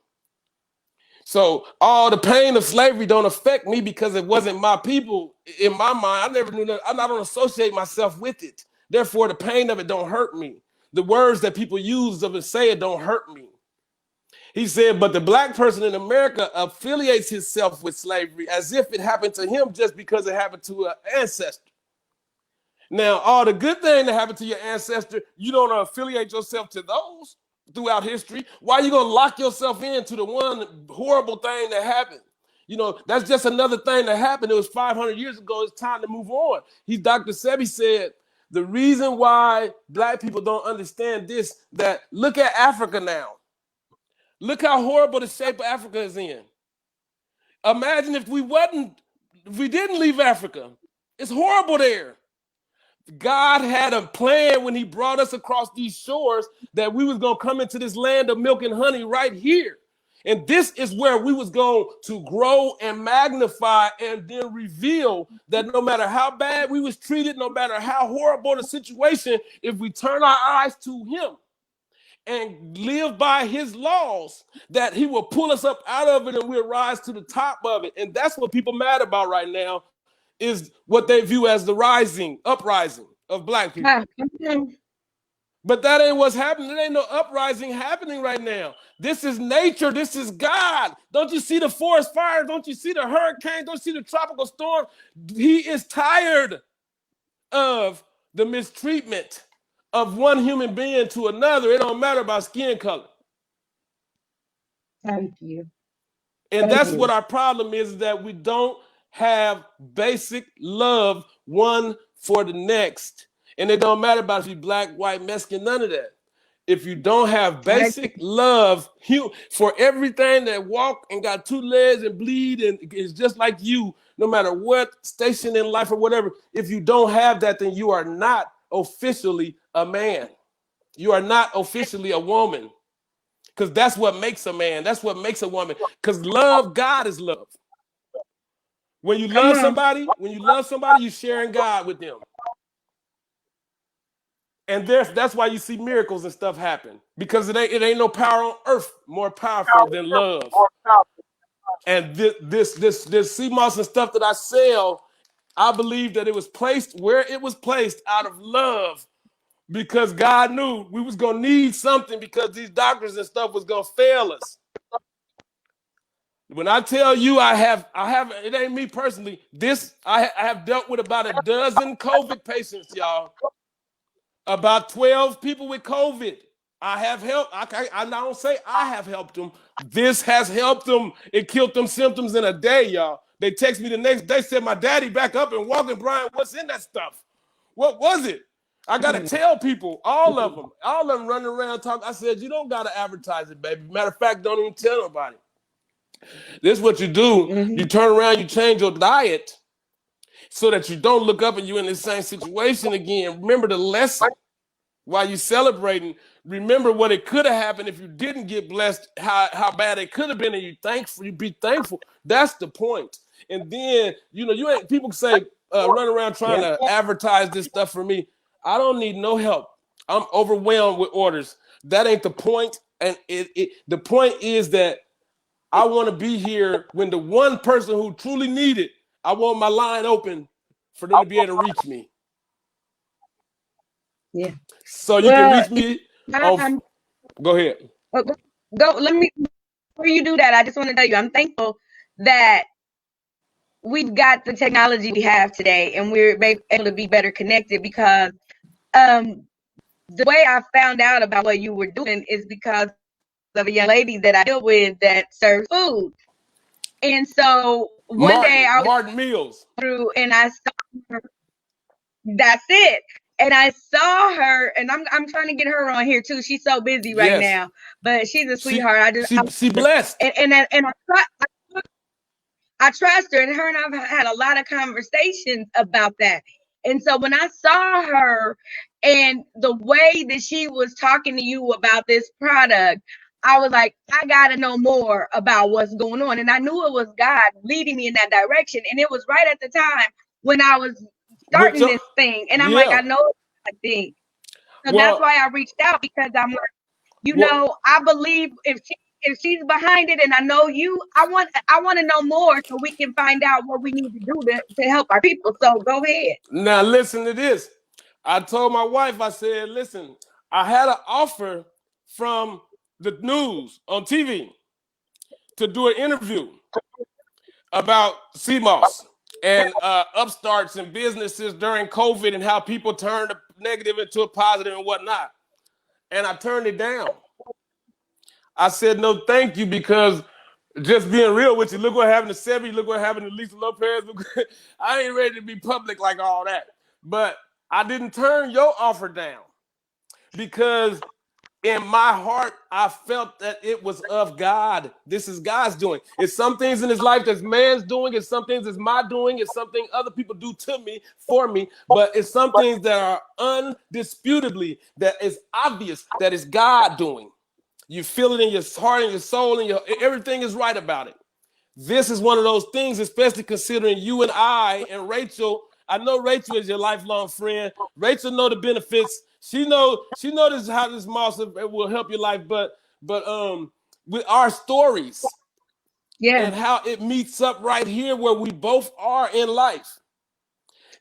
So all the pain of slavery don't affect me because it wasn't my people. In my mind, I never knew that. I don't associate myself with it. Therefore, the pain of it don't hurt me. The words that people use of it say it don't hurt me. He said, but the black person in America affiliates himself with slavery as if it happened to him just because it happened to an ancestor. Now, all the good thing that happened to your ancestor, you don't affiliate yourself to those throughout history. Why are you going to lock yourself into the one horrible thing that happened? You know, that's just another thing that happened. It was 500 years ago. It's time to move on. Dr. Sebi said, the reason why black people don't understand this, that look at Africa now. Look how horrible the shape of Africa is in. Imagine if we didn't leave Africa. It's horrible there. God had a plan when he brought us across these shores that we was going to come into this land of milk and honey right here. And this is where we was going to grow and magnify and then reveal that no matter how bad we was treated, no matter how horrible the situation, if we turn our eyes to him and live by his laws, that he will pull us up out of it and we'll rise to the top of it. And that's what people mad about right now, is what they view as the uprising of black people. But that ain't what's happening. There ain't no uprising happening right now. This is nature. This is God. Don't you see the forest fires? Don't you see the hurricanes? Don't you see the tropical storm? He is tired of the mistreatment of one human being to another. It don't matter about skin color. Thank you. And that's what our problem is that we don't have basic love one for the next. And it don't matter about if you're black, white, Mexican, none of that. If you don't have basic love for everything that walk and got two legs and bleed and is just like you, no matter what station in life or whatever, if you don't have that, then you are not officially a man. You are not officially a woman. Because that's what makes a man. That's what makes a woman. Because love, God is love. When you love somebody, you're sharing God with them. And that's why you see miracles and stuff happen. Because it ain't no power on earth more powerful than love. And this sea moss and stuff that I sell, I believe that it was placed where it was placed out of love. Because God knew we was gonna need something, because these doctors and stuff was gonna fail us. When I tell you I have, it ain't me personally. I have dealt with about a dozen COVID patients, y'all. About 12 people with COVID. I have helped. I don't say I have helped them. This has helped them. It killed them symptoms in a day, y'all. They text me the next day, said my daddy back up and walking. Brian, what's in that stuff? What was it? I got to tell people, all of them running around talking. I said, you don't got to advertise it, baby. Matter of fact, don't even tell nobody. This is what you do. Mm-hmm. You turn around, you change your diet so that you don't look up and you're in the same situation again. Remember the lesson while you're celebrating. Remember what it could have happened if you didn't get blessed, how bad it could have been, and you be thankful. That's the point. And then, you ain't, people say, run around trying to advertise this stuff for me. I don't need no help. I'm overwhelmed with orders. That ain't the point. And the point is that I want to be here when the one person who truly need it, I want my line open for them to be able to reach me. Yeah. So you can reach me. Go ahead. Go. Let me. Before you do that, I just want to tell you, I'm thankful that we've got the technology we have today, and we're able to be better connected because the way I found out about what you were doing is because of a young lady that I deal with that serves food. And so one day I was Martin Mills. through and I saw her. That's it. And I saw her, and I'm trying to get her on here too. She's so busy right Yes. now, but she's a sweetheart. She blessed. And I trust her, and her and I've had a lot of conversations about that. And so when I saw her and the way that she was talking to you about this product, I was like, I got to know more about what's going on. And I knew it was God leading me in that direction. And it was right at the time when I was starting this thing. And I'm like, I know it's a thing. So that's why I reached out, because I'm like, I believe if she's behind it, and I know you, I want to know more so we can find out what we need to do to help our people. So go ahead. Now listen to this. I told my wife, I said, listen, I had an offer from the news on TV to do an interview about CMOS and upstarts and businesses during COVID and how people turned a negative into a positive and whatnot. And I turned it down. I said, no, thank you, because just being real with you, look what happened to Sebi, look what happened to Lisa Lopez. I ain't ready to be public like all that. But I didn't turn your offer down because in my heart, I felt that it was of God. This is God's doing. It's some things in his life that's man's doing. It's some things that's my doing. It's something other people do to me, for me. But it's some things that are undisputably, that is obvious, that is God doing. You feel it in your heart and your soul, and everything is right about it. This is one of those things, especially considering you and I and Rachel. I know Rachel is your lifelong friend. Rachel know the benefits. She know this, how this moss will help your life. But with our stories, and how it meets up right here where we both are in life.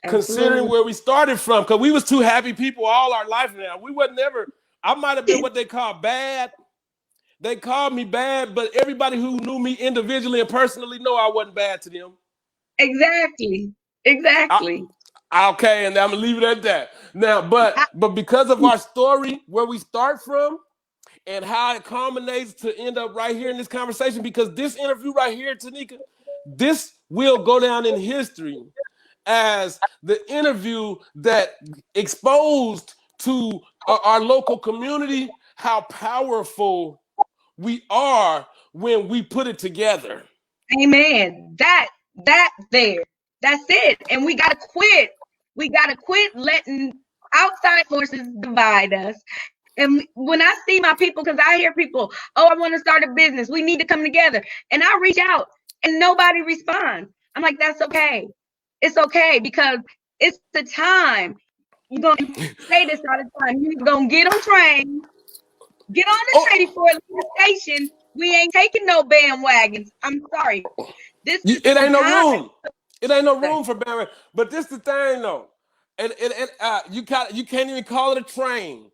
Considering where we started from, because we was two happy people all our life now. We wasn't never. I might have been what they call bad. They called me bad, but everybody who knew me individually and personally know I wasn't bad to them. Exactly. Okay, and I'm gonna leave it at that. Now, but because of our story, where we start from, and how it culminates to end up right here in this conversation, because this interview right here, Tanika, this will go down in history as the interview that exposed to our local community how powerful we are when we put it together. Amen. That's it. And we gotta quit. We gotta quit letting outside forces divide us. And when I see my people, because I hear people, oh, I want to start a business, we need to come together. And I reach out and nobody responds. I'm like, that's okay. It's okay, because it's the time. You're gonna say this all the time. You're gonna get on train. Get on the train before the station. We ain't taking no bandwagons. I'm sorry. It ain't no room. It ain't no room for bandwagon. But this the thing though. You can't even call it a train.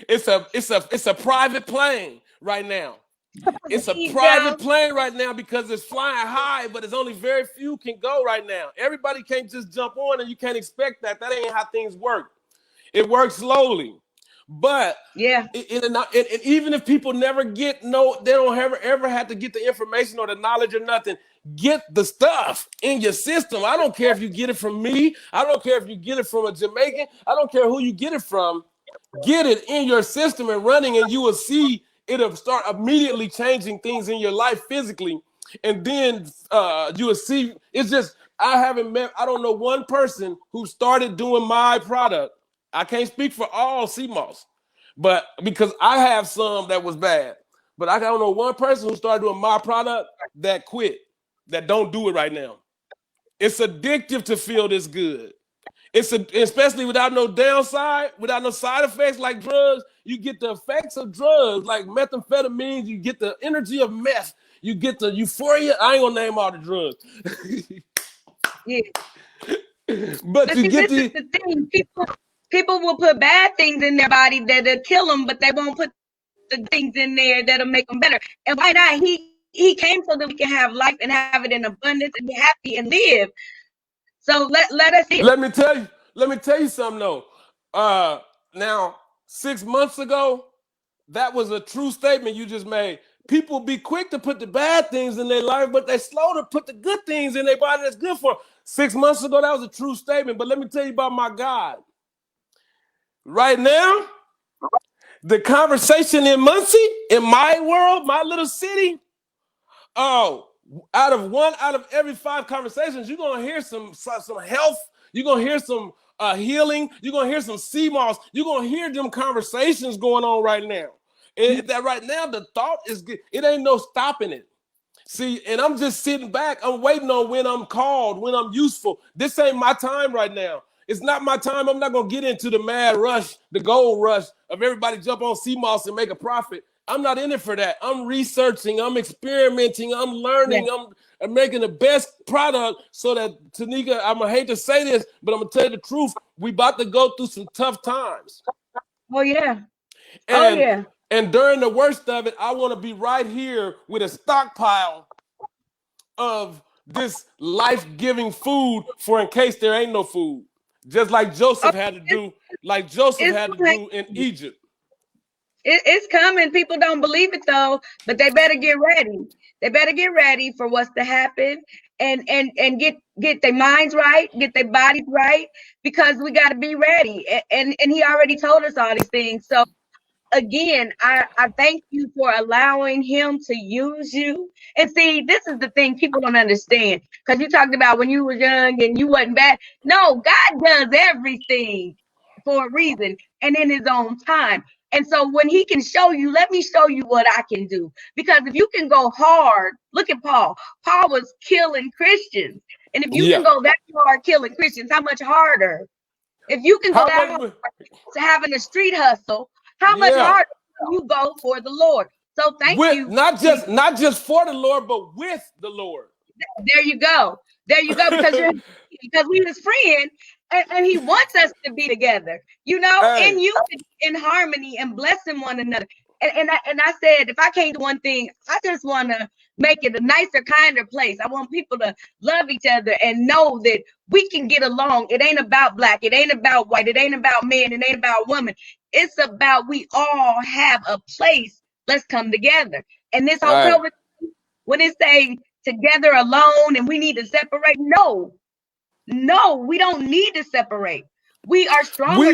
it's a private plane right now. It's a private plane right now because it's flying high, but it's only very few can go right now. Everybody can't just jump on, and you can't expect that. That ain't how things work. It works slowly. But and even if people never they don't ever have to get the information or the knowledge or nothing. Get the stuff in your system. I don't care if you get it from me. I don't care if you get it from a Jamaican. I don't care who you get it from. Get it in your system and running, and you will see it'll start immediately changing things in your life physically. And then you will see. It's just I don't know one person who started doing my product. I can't speak for all CMOS, but because I have some that was bad. But I don't know one person who started doing my product that quit, that don't do it right now. It's addictive to feel this good. Especially without no downside, without no side effects like drugs. You get the effects of drugs like methamphetamines. You get the energy of meth. You get the euphoria. I ain't gonna name all the drugs. But you get the thing. People will put bad things in their body that'll kill them, but they won't put the things in there that'll make them better. And why not? He he came so that we can have life and have it in abundance and be happy and live. So let us see it. Let me tell you something though. Now 6 months ago, that was a true statement you just made. People be quick to put the bad things in their life, but they're slow to put the good things in their body that's good for them. 6 months ago, that was a true statement. But let me tell you about my God. Right now, the conversation in Muncie, in my world, my little city, oh, out of every 5 conversations, you're gonna hear some health. You're gonna hear some healing. You're gonna hear some CMOS. You're gonna hear them conversations going on right now. That right now, the thought is good. It ain't no stopping it. See, and I'm just sitting back. I'm waiting on when I'm called, when I'm useful. This ain't my time right now. It's not my time. I'm not going to get into the mad rush, the gold rush of everybody jump on CMOS and make a profit. I'm not in it for that. I'm researching. I'm experimenting. I'm learning. I'm making the best product so that, Tanika, I'm going to hate to say this, but I'm going to tell you the truth. We about to go through some tough times. Oh, yeah. And during the worst of it, I want to be right here with a stockpile of this life-giving food for in case there ain't no food. Just like Joseph had to do, in Egypt. It's coming. People don't believe it though, but they better get ready. They better get ready for what's to happen and get their minds right, get their bodies right, because we got to be ready. And he already told us all these things. So again, I thank you for allowing him to use you. And see, this is the thing people don't understand. Because you talked about when you were young and you wasn't bad. No, God does everything for a reason and in his own time. And so when he can show you, let me show you what I can do. Because if you can go hard, look at Paul. Paul was killing Christians. And if you can go that hard killing Christians, how much harder? If you can go that hard to having a street hustle, how much harder can you go for the Lord? So thank you. Not just for the Lord, but with the Lord. There you go. Because we was friends, and he wants us to be together, in unity, in harmony, and blessing one another. And I said, if I can't do one thing, I just want to make it a nicer, kinder place. I want people to love each other and know that we can get along. It ain't about black. It ain't about white. It ain't about men. It ain't about women. It's about we all have a place. Let's come together. And this whole COVID, when it say together alone and we need to separate, no, we don't need to separate. We are stronger together.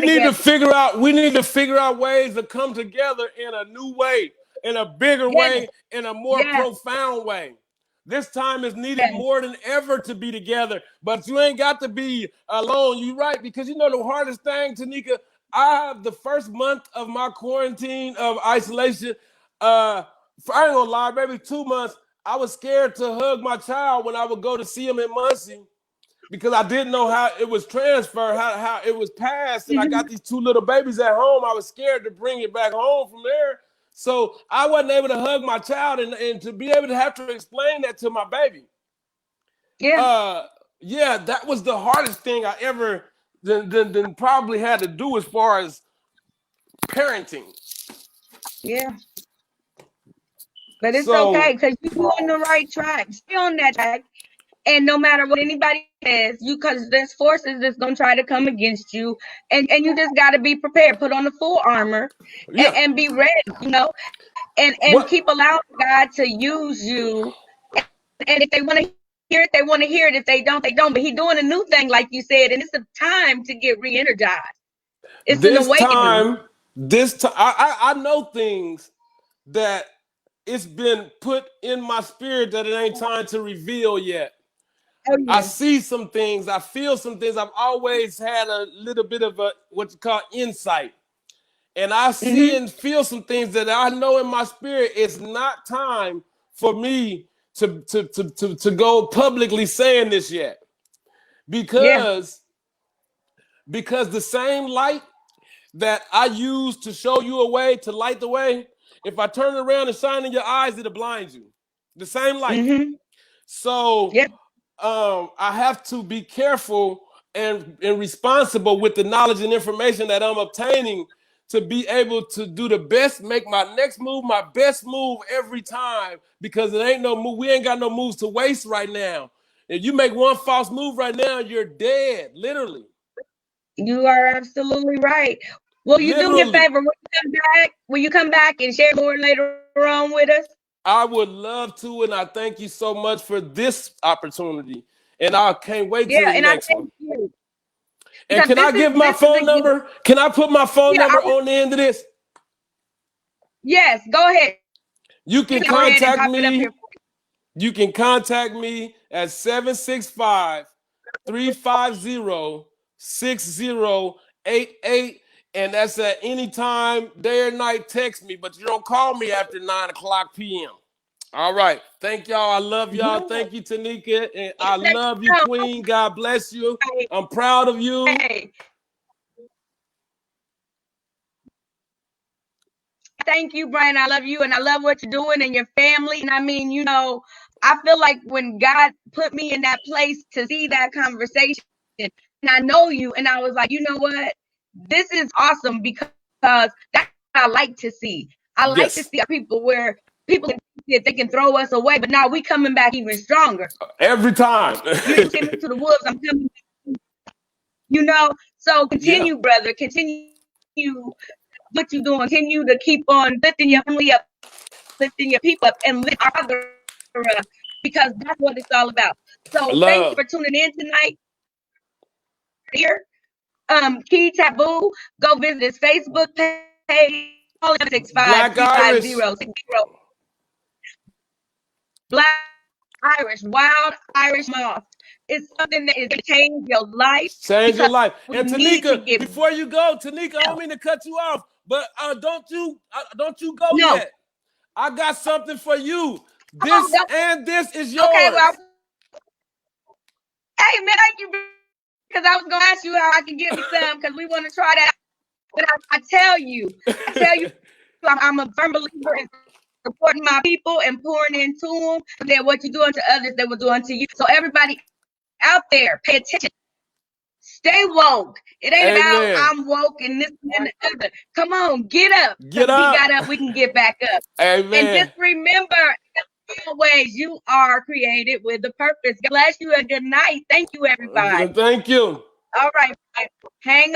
We need to figure out ways to come together in a new way, in a bigger way, in a more profound way. This time is needed more than ever to be together, but you ain't got to be alone. You're right, because the hardest thing, Tanika, I have the first month of my quarantine of isolation. I ain't gonna lie, maybe 2 months, I was scared to hug my child when I would go to see him in Muncie, because I didn't know how it was transferred, how it was passed, and I got these 2 little babies at home. I was scared to bring it back home from there. So I wasn't able to hug my child and to be able to have to explain that to my baby. That was the hardest thing I ever then probably had to do as far as parenting. Yeah. But it's okay, because you're on the right track. Stay on that track. And no matter what anybody says, because there's forces that's going to try to come against you. And you just got to be prepared. Put on the full armor and be ready, and keep allowing God to use you. And if they want to hear it, they want to hear it. If they don't, they don't. But he's doing a new thing, like you said. And it's a time to get re-energized. It's an awakening. I know things that it's been put in my spirit that it ain't time to reveal yet. I see some things. I feel some things. I've always had a little bit of a what you call insight. And I see and feel some things that I know in my spirit it's not time for me to go publicly saying this yet. Because the same light that I use to show you a way, to light the way, if I turn it around and shine in your eyes, it'll blind you. The same light. So I have to be careful and responsible with the knowledge and information that I'm obtaining to be able to do the best, make my next move my best move every time, because it ain't no move. We ain't got no moves to waste right now. If you make one false move right now, you're dead, literally. You are absolutely right. Will you do me a Literally. favor? Will you come back and share more later on with us? I would love to, and I thank you so much for this opportunity. And I can't wait Yeah, to the and I next one. thank you. And Because can I give my this is phone a number? Can I put my phone yeah, number on the end of this? yes, go ahead. You can Go ahead and contact pop it up here. me. You can contact me at 765-350-6088. And that's at any time, day or night. Text me, but you don't call me after 9:00 p.m. All right. Thank y'all. I love y'all. Yeah. Thank you, Tanika. And I love you, Queen. God bless you. I'm proud of you. Hey, thank you, Brian. I love you and I love what you're doing and your family. And I mean, I feel like when God put me in that place to see that conversation, and I know you, and I was like, you know what? This is awesome because that's what I like to see. I like to Yes. see our people where people think they can throw us away, but now we coming back even stronger. Every time. You send me to the wolves, I'm coming back, So Yeah. continue, brother. Continue what you're doing. Continue to keep on lifting your family up, lifting your people up, and lift our other up, because that's what it's all about. So thanks Love. for tuning in tonight. Here, Key Tabu. Go visit his Facebook page. Call it six five Black three five Irish. zero 60. Black Irish, wild Irish moth. It's something that is going to change your life Change your because life. we And need to Tanika, get before you go, Tanika, I don't help. mean to cut you off, but don't you go No. yet. I got something for you. Oh, This and this is okay. Well, yours. hey, man, thank you, because I was going to ask you how I can get me some, because we want to try that. But I tell you, I'm a firm believer in supporting my people and pouring into them. That what you're doing to others, they will do unto you. So everybody out there, pay attention. Stay woke. It ain't about Amen. I'm woke and this and the other. Come on, get up. Get Because we got up. up, we can get back up. And just Amen. remember, always, you are created with a purpose. God bless you and good night. Thank you, everybody. Thank you. All right, hang on.